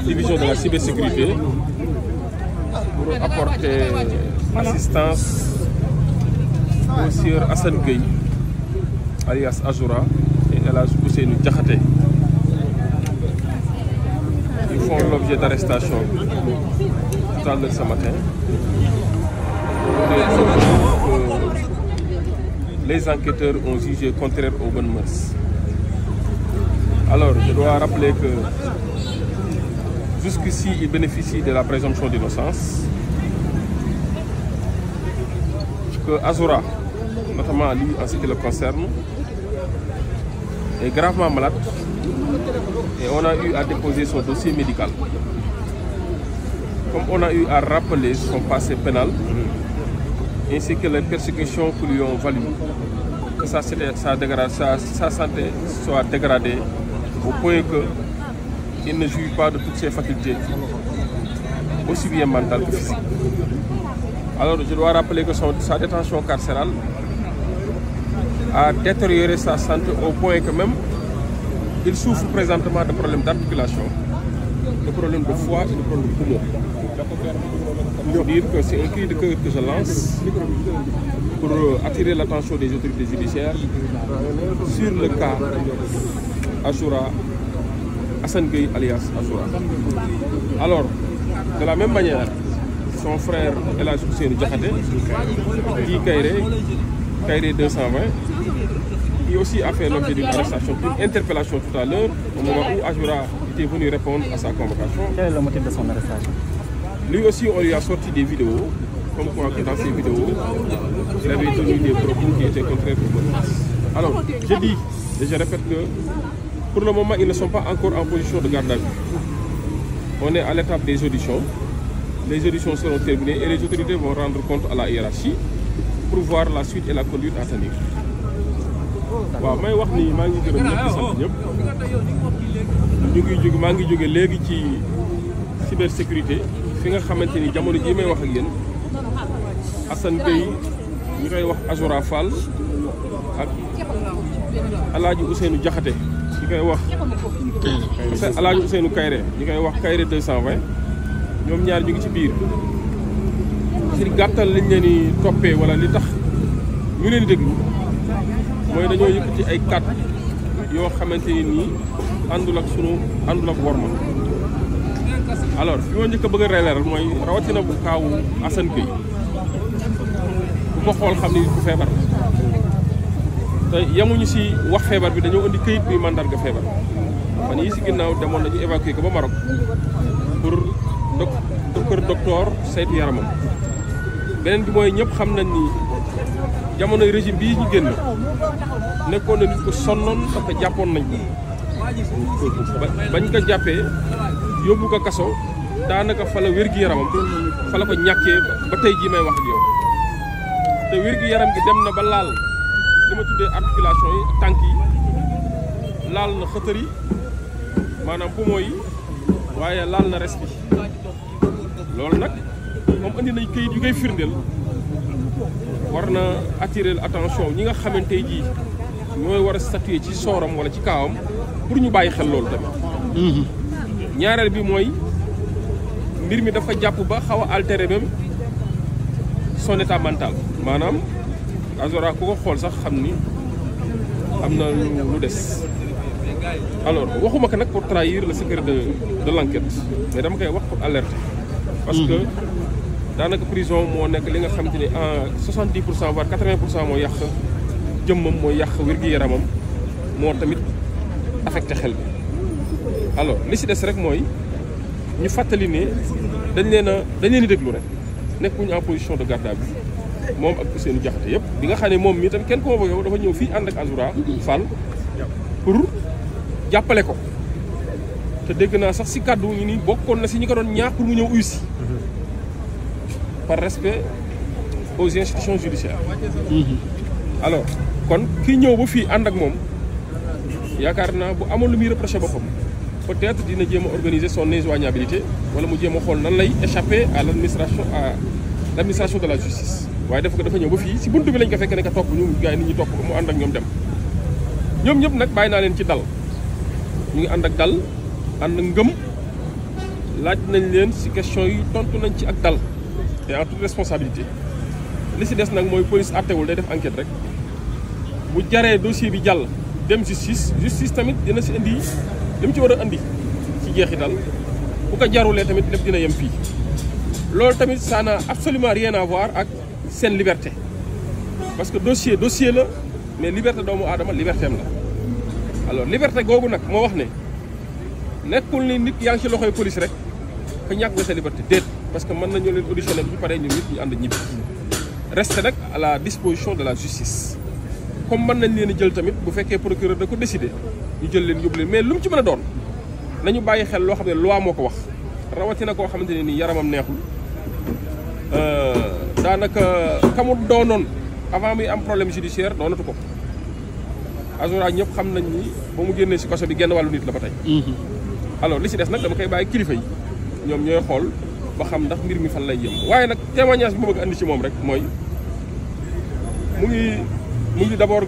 Division de la cybersécurité pour apporter assistance au sieur Assane Gueye alias Azoura et El Hadj Ousseynou Diakhaté. Ils font l'objet d'arrestation tout à l'heure ce matin. Les enquêteurs ont jugé contraire aux bonnes mœurs. Alors, je dois rappeler que jusqu'ici, ils bénéficient de la présomption d'innocence. Que Azoura, notamment lui en ce qui le concerne, est gravement malade et on a eu à déposer son dossier médical. Comme on a eu à rappeler son passé pénal, ainsi que les persécutions qui lui ont valu que sa santé soit dégradée au point qu'il ne jouit pas de toutes ses facultés, aussi bien mentales que physiques. Alors je dois rappeler que sa détention carcérale a détérioré sa santé au point que même il souffre présentement de problèmes d'articulation, de problèmes de foie et de problèmes de poumon. Il faut dire que c'est un cri de cœur que je lance pour attirer l'attention des autorités judiciaires sur le cas Azoura, Assane Gueye alias Azoura. Alors, de la même manière, son frère El Hadj Ousseynou Diakhaté, dit Kairé 220, qui aussi a fait l'objet d'une arrestation, d'une interpellation tout à l'heure, au moment où Azoura était venu répondre à sa convocation. Quel est le motif de son arrestation? Lui aussi, on lui a sorti des vidéos, comme quoi que dans ces vidéos, il avait tenu des propos qui étaient contraires aux bonnes mœurs. Alors, je dis et je répète que pour le moment, ils ne sont pas encore en position de garde à vue. On est à l'étape des auditions. Les auditions seront terminées et les autorités vont rendre compte à la hiérarchie pour voir la suite et la conduite à tenir. waaw may wax ni maa ngi gërëm ñëpp di sant ñëpp maa ngi jóge léegi ci cybersécurité fi nga xamante ni jamono jii may wax ak yéen Assane Gueye ñu koy wax Azoura Fall ak El Hadj Ousseynou Diakhaté ñu koy wax El Hadj Ousseynou Kairé ñu koy wax Kairé 220 ñoom ñaar ñu ngi ci biir ci gàttal lañ leen di toppee wala li tax ñu leen di déglu mooy dañoo yëkkati ay kàddu yoo xamante ni nii àndul ak worma. alors fi ma njëkk a bëgg a leeral mooy rawatina bu kaawu Assane Gueye bu ko xool xam ni bu feebar te yemuñu si wax feebar bi dañoo indi këyit bi mandarga feebar fan yii si ginnaaw demoon nañu évacuer ko ba Maroc pour kër docteur saytu yaramam. beneen bi mooy ñëpp xam nañ ni jamonoy régime bii ñu génn nekkoon na nit ko sonnoon parce que jàppoon nañ ko bañ ko jàppee yóbbu ko kaso daanaka fa la wér-gi-yaramam fa la ko ñàkkee ba tey jii may wax ak yow te wér-gi-yaram gi dem na ba laal li ma tuddee articulation yi tànk yi laal na xëtër yi maanaam poumon yi waaye laal na res bi loolu nag moom andi nañ këyit yu koy firndeel war na attirer attention ñi nga xamante ji ñooy war a statuer ci sooram wala ci kaawam pour ñu bàyyi xel loolu tamit. ñaareel bi mooy mbir mi dafa jàpp ba xaw a altérer même son état mental maanaam Azoura ku ko xool sax xam ni am na lu des. alors waxuma ko nag pour trahir le secret de l'enquête mais dama koy wax pour alerter. parce que daanaka prison moo nekk li nga xamante ni en 70% voire 80% moo yàq jëmmam mooy yàq wér-gi-yaramam moo tamit affecté xel bi. alors li si des rek mooy ñu fàttali ne dañ leen di déglu rek nekkuñu en position de garde à vue moom ak Ousseynou Diakhaté yëpp bi nga xam ne moom mii tamit kenn ko ma dafa ñëw fii ànd ak Azoura Fall pour jàppale ko te dégg naa sax si kàddu ñu ni bokkoon na si ñi ko doon ñaax pour mu ñëw uy si par respect aux institutions judiciaires. alors kon kii ñëw ba fii ànd ak moom yaakaar naa bu amoon lu muy reproché boppam peut-être dina jéem a organiser son injoignabilité wala mu jéem a xool nan lay échapper à l'administration de la justice. waaye def ko dafa ñëw ba fii si buntu bi lañ ko fekk ne ka topp ñu gars yi nit ñi topp ko mu ànd ak ñoom dem ñoom ñëpp nag bàyyi naa leen ci dal ñu ngi ànd ak dal ànd ak ngëm laaj nañ leen ci question yi tontu nañ ci ak dal et en toute responsabilité li ci des nag mooy police àttewul day def enquête rek bu jaree dossier bi jàll dem justice tamit dina ci indi li mu ci war a indi ci jeexital bu ko jarulee tamit lépp dina yem fii loolu tamit ça n'a absolument rien à voir ak seen liberté parce que dossier la mais liberté doomu aadama liberté am la alors liberté googu nag moo wax ne nekkul ni nit yaa ngi ci loxoy police rek que ñàkk nga sa liberté déet parce que mën nañoo leen auditionné bu ñu paree ñun nit ñu ànd ñibbi reste nag à la disposition de la justice comme mën nañ leen a jël tamit bu fekkee procureur da ko décidé ñu jël leen yóbbu leen mais lu mu ci mën a doon nañu bàyyi xel loo xam ne loi moo ko wax rawatina koo xamante ne nii yaramam neexul daanaka kamut doonoon avant muy am problème judiciaire doonatu ko Azura ñëpp xam nañ ni ba mu génnee ci kaso bi genn wàllu nit la ba tey. alors li ci des nag dama koy bàyyi kilifa yi ñoom ñooy xool ba xam ndax mbir mi fan lay yëm waaye nag témoignage bi ma bëgg andi ci moom rek mooy mu ngi d'abord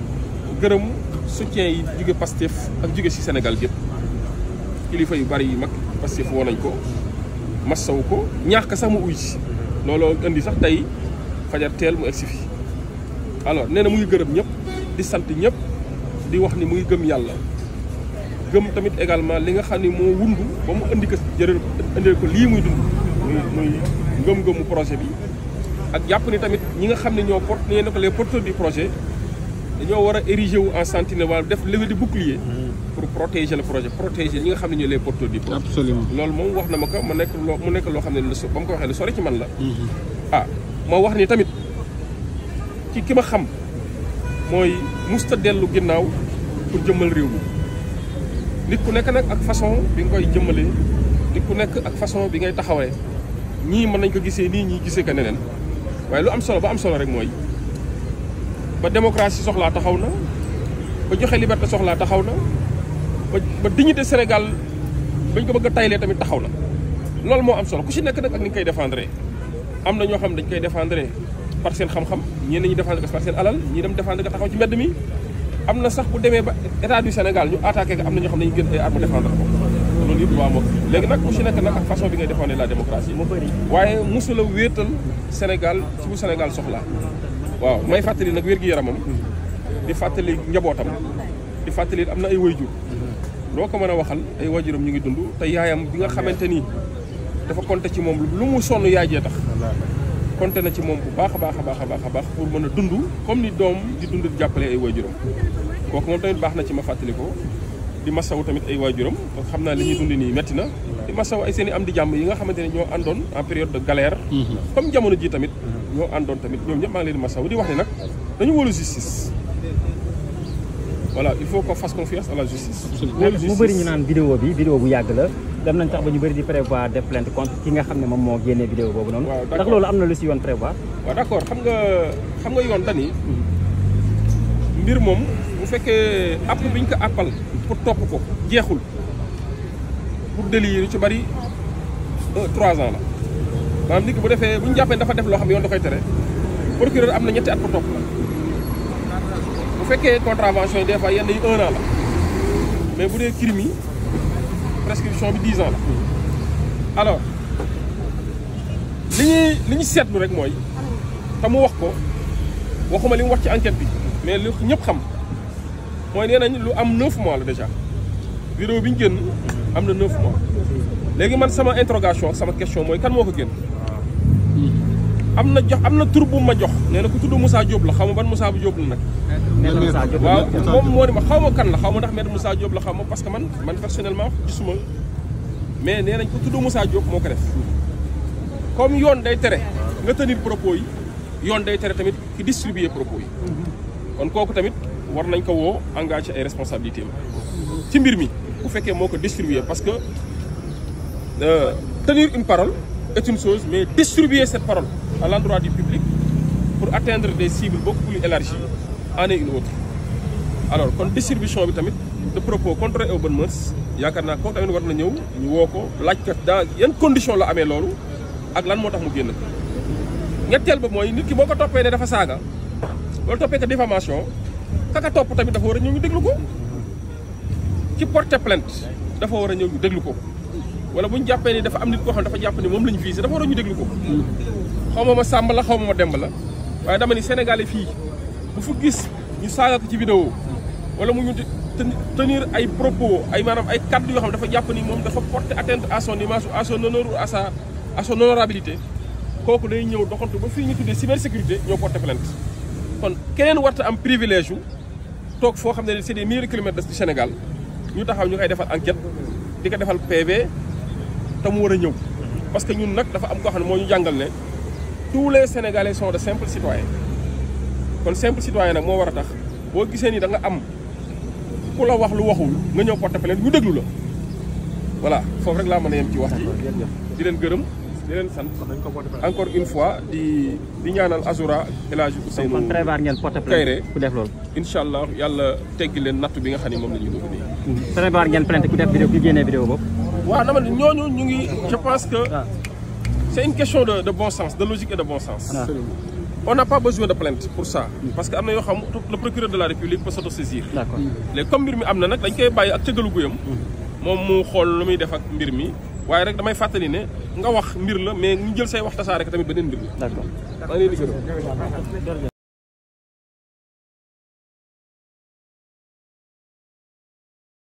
gërëm soutien yi jóge Pastef ak jóge ci Sénégal gépp kilifa yu bari yi mag Pastef woo nañ ko massawu ko ñaax ka sax mu uy ci looloo indi sax tey fajar teel mu egsi fi alors nee na mu ngi gërëm ñëpp di sant ñëpp di wax ni mu ngi gëm yàlla gëm tamit également li nga xam ni moo wundu ba mu indi ko indee ko lii muy dund muy ngëm-ngëmu projet bi ak jàpp ni tamit ñi nga xam ne ñoo les porteurs du projet dañoo war a ériger wu en sentinelle wala def levée de bouclier pour protéger le projet protéger ñi nga xam ne ñooy les porteurs du projet. Absolument. loolu moom wax na ma ko mu nekk loo xam ne ba mu ko waxee lu sori ci man la. moo wax ni tamit ci ki ma xam mooy musta dellu ginnaaw pour jëmmal réew mi nit ku nekk nag ak façon bi nga koy jëmmalee nit ku nekk ak façon bi ngay taxawee ñii mën nañ ko gisee nii ñii gisee ko neneen waaye lu am solo ba am solo rek mooy ba démocratie soxlaa taxaw na ba joxe liberté soxlaa taxaw na ba dignité Sénégal bañ ko bëgg a taylee tamit taxaw na loolu moo am solo ku ci nekk nag ak ni nga koy défendre am na ñoo xam dañ koy défendre par seen xam-xam ñii nañu défendre ko par seen alal ñii dem défendre ko taxaw ci mbedd mi am na sax bu demee ba état du Sénégal ñu attaqué ko am na ñoo xam ne ñu gën ay armes défendre ko loolu yëpp waa moo léegi nag ku ci nekk nag ak façon bi ngay défendre la démocratie waaye mosula wéetal Sénégal ci bu Sénégal soxlaa waaw may fàttali nag wér-gi-yaramam di fàttali njabootam di fàttali am na ay wayjur loo ko mën a waxal ay waajuram ñu ngi dund te yaayam bi nga xamante ni dafa compter ci moom lu mu sonn yaay jee tax compter na ci moom bu baax a baax a baax a baax a baax pour mën a dund comme ni doom di dund di jàppale ay waajuram kooku moom tamit baax na ci ma fàttali ko di masawu tamit ay waajuram parce que xam naa li ñuy dund nii metti na di masawu ay seen i am di jàmm yi nga xamante ne ñoo àndoon en période de galère comme jamono ji tamit ñoo àndoon tamit ñoom ñëpp maa ngi leen di masawu di wax ne nag dañu wóolu justice voilà il faut qu'on fasse confiance à la justice. mu bëri ñu naan vidéo bu yàgg la dem nañ tax ba ñu bëri di prévoir def plainte contre ki nga xam ne moom moo génnee vidéo boobu noonu. waaw ndax loolu am na lu si yoon prévoir. waaw d'accord xam nga yoon dani mbir moom bu fekkee app bi ñu ko appal pour topp ko jeexul pour délit yi lu ci bëri 3 ans la maanaam nit ki bu defee bu ñu jàppee dafa def loo xam ne yoon da koy tere procureur am na 2 at pour topp la. bu fekkee contravention yi des fois yenn yi 1 an la mais bu dee crime yi prescription bi 10 ans la alors li ñu seetlu rek mooy te mu wax ko waxuma li mu wax ci enquête bi mais lu ñëpp xam mooy nee nañ lu am 9 mois la déjà vidéo bi ñu génn am na 9 mois léegi man sama interrogation sama question mooy kan moo ko génn am na tur bu ma jox nee na ku tudd Moussa Diop la xaw ma ban Moussa bu Diop la nag. waaw moom moo di ma xaw ma kan la xaw ma ndax maître Moussa Diop la xaw ma parce que man personnellement gisuma mais nee nañ ko tudd Moussa Diop moo ko def comme yoon day tere nga tenir propos yi yoon day tere tamit ki distribuer propos yi kon kooku tamit war nañ ko woo engagé ay responsabilités ci mbir mi bu fekkee moo ko distribuer parce que tenir une parole est une chose mais distribuer cette parole à l'endroit du public pour atteindre des cibles beaucoup plus élargies en est une autre alors kon distribution bi tamit de propos contraires aux bonnes mœurs yaakaar naa kooku tamit war na ñëw ñu woo ko laaj ko dans yan conditions la amee loolu ak lan moo tax mu génn ñetteel ba mooy nit ki boo ko toppee ne dafa saaga loolu toppee ko diffamation kaka topp tamit dafa war a ñëw ñu déglu ko ci porter plainte dafa war a ñëw ñu déglu ko wala bu ñu jàppee ni dafa am nit koo xam dafa jàpp ni moom la ñu visé dafa war a ñu déglu ko xaw ma Samba la xaw ma Demba la waaye dama ni Sénégalais fii bu fa gis ñu saaga ko ci vidéo wala mu ñu tenir ay propos ay maanaam ay kaddu yoo xam dafa jàpp ni moom dafa porter atteinte à son image à son honneur ou à son honorabilité kooku day ñëw doxantu ba fii ñu tuddee cybersécurité ñoo porter plainte kon keneen warta am privilège yu toog foo xam ne c'est des milliers de kilomètres du Sénégal ñu taxaw ñu koy defal enquête di ko defal PV te mu war a ñëw parce que ñun nag dafa am koo xam ne moo ñu jàngal ne tous les Sénégalais sont de simples citoyens kon simple citoyen nag moo war a tax boo gisee ni da nga am ku la wax lu waxul nga ñëw porter plainte ñu déglu la voilà foofu rek laa mën a yem ci wax ji di leen gërëm di leen sant encore une fois di ñaanal Azoura El Hadji Ousseynou Kairé ku def loolu incha allah yàlla teggi leen nattu bi nga xam ne moom la ñuy dugg nii. prévoir ngeen plainte ku def vidéo ku génnee vidéo boobu. waaw dama ne ñooñu ñu ngi je pense que c'est une question de bon sens de logique et de bon sens. On n'a pas besoin de plainte pour ça. Parce que le procureur de la République peut s'autosaisir. D'accord. Les comme mbir mi am na nag dañ koy bàyyi ak cëggalu guyam moom mu xool lu muy def ak mbir mi waaye rek damay fàttali ne nga wax mbir la mais ñu jël say wax tasaare ko tamit beneen mbir la. D'accord.